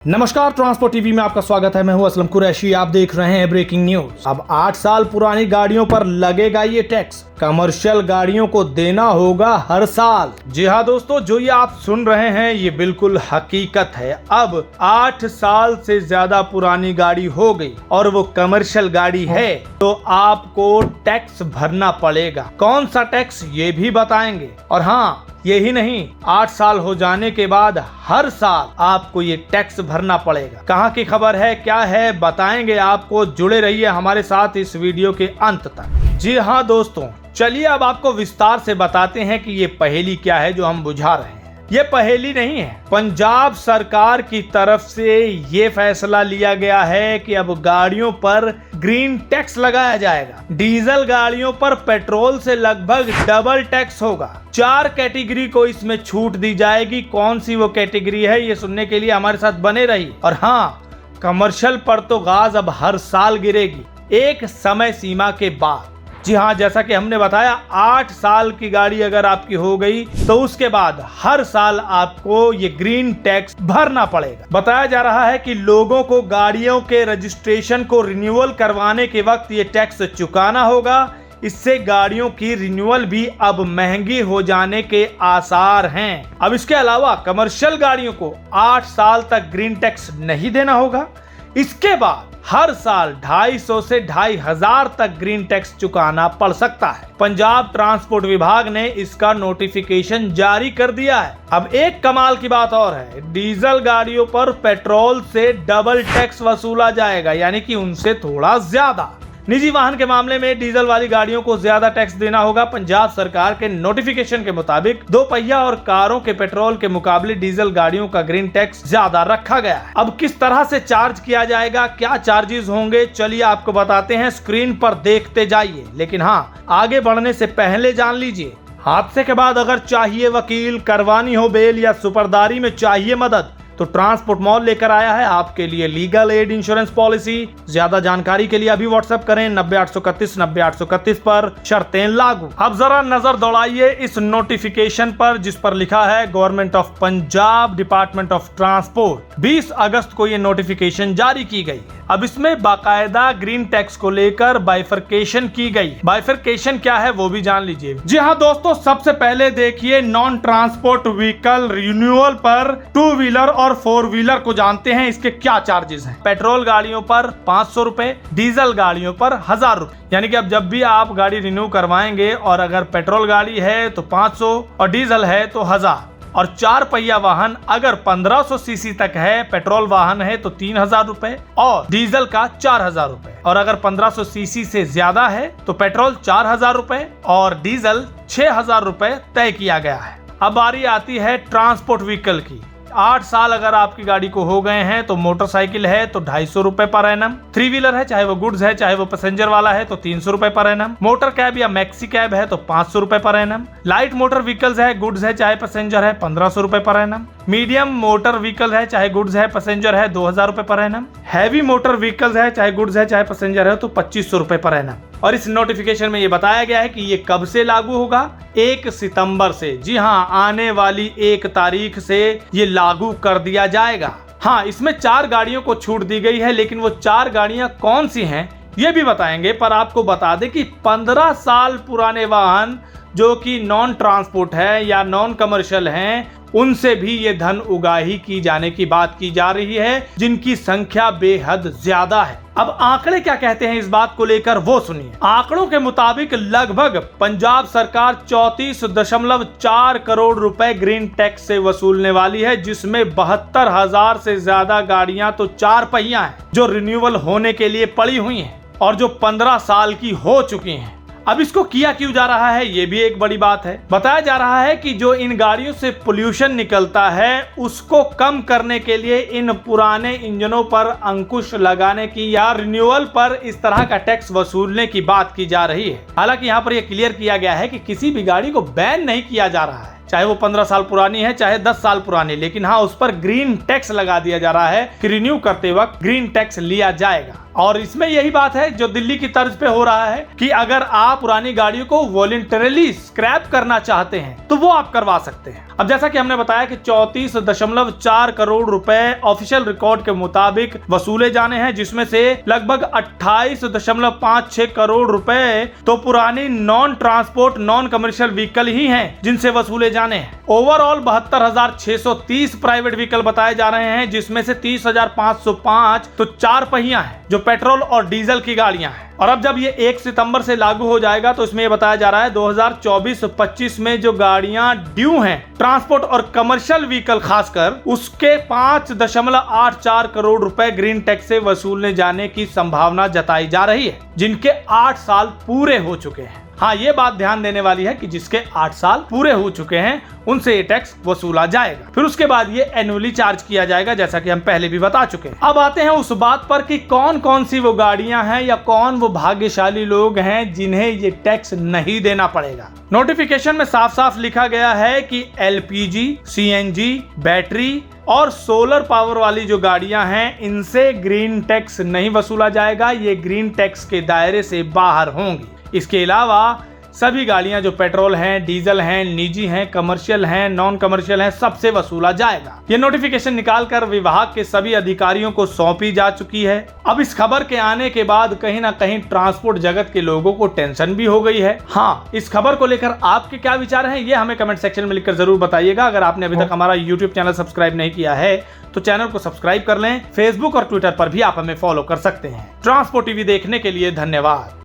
नमस्कार, transport TV में आपका स्वागत है। मैं हूं असलम कुरैशी। आप देख रहे हैं ब्रेकिंग न्यूज। अब 8 साल पुरानी गाड़ियों पर लगेगा ये टैक्स। कमर्शियल गाड़ियों को देना होगा हर साल। जी हाँ दोस्तों, जो ये आप सुन रहे हैं ये बिल्कुल हकीकत है। अब 8 साल से ज्यादा पुरानी गाड़ी हो गई और वो कमर्शियल गाड़ी है तो आपको टैक्स भरना पड़ेगा। कौन सा टैक्स ये भी बताएंगे। और हाँ, यही नहीं, 8 साल हो जाने के बाद हर साल आपको ये टैक्स भरना पड़ेगा। कहाँ की खबर है, क्या है, बताएंगे आपको। जुड़े रहिए हमारे साथ इस वीडियो के अंत तक। जी हाँ दोस्तों, चलिए अब आपको विस्तार से बताते हैं कि ये पहेली क्या है जो हम बुझा रहे हैं। ये पहेली नहीं है। पंजाब सरकार की तरफ से ये फैसला लिया गया है कि अब गाड़ियों पर ग्रीन टैक्स लगाया जाएगा। डीजल गाड़ियों पर पेट्रोल से लगभग डबल टैक्स होगा। 4 कैटेगरी को इसमें छूट दी जाएगी। कौन सी वो कैटेगरी है, ये सुनने के लिए हमारे साथ बने रहिए। और हाँ, कमर्शियल पर तो गाज अब हर साल गिरेगी, एक समय सीमा के बाद। जी हाँ, जैसा कि हमने बताया, 8 साल की गाड़ी अगर आपकी हो गई तो उसके बाद हर साल आपको ये ग्रीन टैक्स भरना पड़ेगा। बताया जा रहा है कि लोगों को गाड़ियों के रजिस्ट्रेशन को रिन्यूअल करवाने के वक्त ये टैक्स चुकाना होगा। इससे गाड़ियों की रिन्यूअल भी अब महंगी हो जाने के आसार हैं। अब इसके अलावा कमर्शियल गाड़ियों को 8 साल तक ग्रीन टैक्स नहीं देना होगा। इसके बाद हर साल 250 से 2500 तक ग्रीन टैक्स चुकाना पड़ सकता है। पंजाब ट्रांसपोर्ट विभाग ने इसका नोटिफिकेशन जारी कर दिया है। अब एक कमाल की बात और है, डीजल गाड़ियों पर पेट्रोल से डबल टैक्स वसूला जाएगा, यानी कि उनसे थोड़ा ज्यादा। निजी वाहन के मामले में डीजल वाली गाड़ियों को ज्यादा टैक्स देना होगा। पंजाब सरकार के नोटिफिकेशन के मुताबिक 2 पहिया और कारों के पेट्रोल के मुकाबले डीजल गाड़ियों का ग्रीन टैक्स ज्यादा रखा गया है। अब किस तरह से चार्ज किया जाएगा, क्या चार्जेस होंगे, चलिए आपको बताते हैं। स्क्रीन पर देखते जाइए। लेकिन हाँ, आगे बढ़ने से पहले जान लीजिए, हादसे के बाद अगर चाहिए वकील, करवानी हो बेल या सुपरदारी में चाहिए मदद, तो ट्रांसपोर्ट मॉल लेकर आया है आपके लिए लीगल एड इंश्योरेंस पॉलिसी। ज्यादा जानकारी के लिए अभी व्हाट्सएप करें 90 831 90 831 पर। शर्तें लागू। अब जरा नजर दौड़ाइए इस नोटिफिकेशन पर जिस पर लिखा है government of Punjab, department of transport. 20 अगस्त को ये नोटिफिकेशन जारी की गई। अब इसमें बाकायदा ग्रीन टैक्स को लेकर बाइफरकेशन की गई। बाइफरकेशन क्या है वो भी जान लीजिए। जी हाँ दोस्तों, सबसे पहले देखिए, नॉन ट्रांसपोर्ट व्हीकल रिन्यूअल पर 2 व्हीलर और 4 व्हीलर को जानते हैं इसके क्या चार्जेस हैं। पेट्रोल गाड़ियों पर 500 रुपए, डीजल गाड़ियों पर 1000 रुपए। यानी कि अब जब भी आप गाड़ी रिन्यू करवाएंगे और अगर पेट्रोल गाड़ी है तो 500 और डीजल है तो 1000। और 4 पहिया वाहन अगर 1500 सीसी तक है, पेट्रोल वाहन है तो 3000 रुपए और डीजल का 4000 रुपए। और अगर 1500 सीसी से ज्यादा है तो पेट्रोल 4000 रुपए और डीजल 6000 रुपए तय किया गया है। अब बारी आती है ट्रांसपोर्ट व्हीकल की। 8 साल अगर आपकी गाड़ी को हो गए हैं तो मोटरसाइकिल है तो 250 रुपए पर एनम। 3 व्हीलर है, चाहे वो गुड्स है चाहे वो पैसेंजर वाला है, तो 300 रुपए पर एनम। मोटर कैब या मैक्सी कैब है तो 500 रुपए per annum. Light motor vehicles है, गुड्स है चाहे पैसेंजर है, 1500 रुपए per annum. Medium motor vehicle है, चाहे गुड्स है पैसेंजर है, 2000 रुपए per annum. Heavy motor vehicles है, चाहे गुड्स है चाहे पैसेंजर है, तो 2500 रुपए पर एनम। और इस नोटिफिकेशन में ये बताया गया है कि ये कब से लागू होगा, 1 सितंबर से। जी हाँ, आने वाली 1 तारीख से ये लागू कर दिया जाएगा। हाँ, इसमें 4 गाड़ियों को छूट दी गई है, लेकिन वो 4 गाड़ियां कौन सी हैं ये भी बताएंगे। पर आपको बता दें कि 15 साल पुराने वाहन जो कि नॉन ट्रांसपोर्ट है या नॉन कमर्शियल हैं, उनसे भी ये धन उगाही की जाने की बात की जा रही है, जिनकी संख्या बेहद ज्यादा है। अब आंकड़े क्या कहते हैं इस बात को लेकर वो सुनिए। आंकड़ों के मुताबिक लगभग पंजाब सरकार 34.4 करोड़ रुपए ग्रीन टैक्स से वसूलने वाली है, जिसमें 72,000 से ज्यादा गाड़ियां तो 4 पहिया हैं जो रिन्यूअल होने के लिए पड़ी हुई हैं और जो 15 साल की हो चुकी हैं। अब इसको किया क्यों जा रहा है, ये भी एक बड़ी बात है। बताया जा रहा है कि जो इन गाड़ियों से पोल्यूशन निकलता है उसको कम करने के लिए इन पुराने इंजनों पर अंकुश लगाने की या रिन्यूअल पर इस तरह का टैक्स वसूलने की बात की जा रही है। हालांकि यहाँ पर यह क्लियर किया गया है कि किसी भी गाड़ी को बैन नहीं किया जा रहा है, चाहे वो 15 साल पुरानी है चाहे 10 साल पुरानी। लेकिन हाँ, उस पर ग्रीन टैक्स लगा दिया जा रहा है कि रिन्यू करते वक्त ग्रीन टैक्स लिया जाएगा। और इसमें यही बात है जो दिल्ली की तर्ज पे हो रहा है कि अगर आप पुरानी गाड़ियों को वॉलंटरली स्क्रैप करना चाहते हैं तो वो आप करवा सकते हैं। अब जैसा कि हमने बताया कि 34.4 करोड़ रुपए ऑफिशियल रिकॉर्ड के मुताबिक वसूले जाने हैं, जिसमें से लगभग 28.56 करोड़ रुपए तो पुरानी non transport non commercial vehicle ही हैं जिनसे वसूले जाने हैं। ओवरऑल 72,630 प्राइवेट व्हीकल बताए जा रहे हैं, जिसमें से 30,505 तो 4 पहिया है जो पेट्रोल और डीजल की गाड़ियां हैं। और अब जब ये 1 सितंबर से लागू हो जाएगा तो इसमें ये बताया जा रहा है 2024-25 में जो गाड़ियां ड्यू हैं ट्रांसपोर्ट और कमर्शियल व्हीकल खासकर, उसके 5.84 करोड़ रुपए ग्रीन टैक्स से वसूलने जाने की संभावना जताई जा रही है, जिनके 8 साल पूरे हो चुके हैं। हाँ, ये बात ध्यान देने वाली है कि जिसके 8 साल पूरे हो चुके हैं उनसे ये टैक्स वसूला जाएगा, फिर उसके बाद ये एनुअली चार्ज किया जाएगा, जैसा कि हम पहले भी बता चुके हैं। अब आते हैं उस बात पर कि कौन कौन सी वो गाड़ियां हैं या कौन वो भाग्यशाली लोग हैं जिन्हें ये टैक्स नहीं देना पड़ेगा। नोटिफिकेशन में साफ साफ लिखा गया है कि LPG, CNG, बैटरी और सोलर पावर वाली जो गाड़ियां हैं इनसे ग्रीन टैक्स नहीं वसूला जाएगा, ये ग्रीन टैक्स के दायरे से बाहर होंगी। इसके अलावा सभी गाड़ियां जो पेट्रोल हैं, डीजल हैं, निजी हैं, कमर्शियल हैं, नॉन कमर्शियल हैं, सबसे वसूला जाएगा। ये नोटिफिकेशन निकालकर विभाग के सभी अधिकारियों को सौंपी जा चुकी है। अब इस खबर के आने के बाद कहीं ना कहीं ट्रांसपोर्ट जगत के लोगों को टेंशन भी हो गई है। हाँ, इस खबर को लेकर आपके क्या विचार हैं ये हमें कमेंट सेक्शन में लिखकर जरूर बताइएगा। अगर आपने अभी तक हमारा YouTube चैनल सब्सक्राइब नहीं किया है तो चैनल को सब्सक्राइब कर लें। फेसबुक और ट्विटर पर भी आप हमें फॉलो कर सकते हैं। ट्रांसपोर्ट टीवी देखने के लिए धन्यवाद।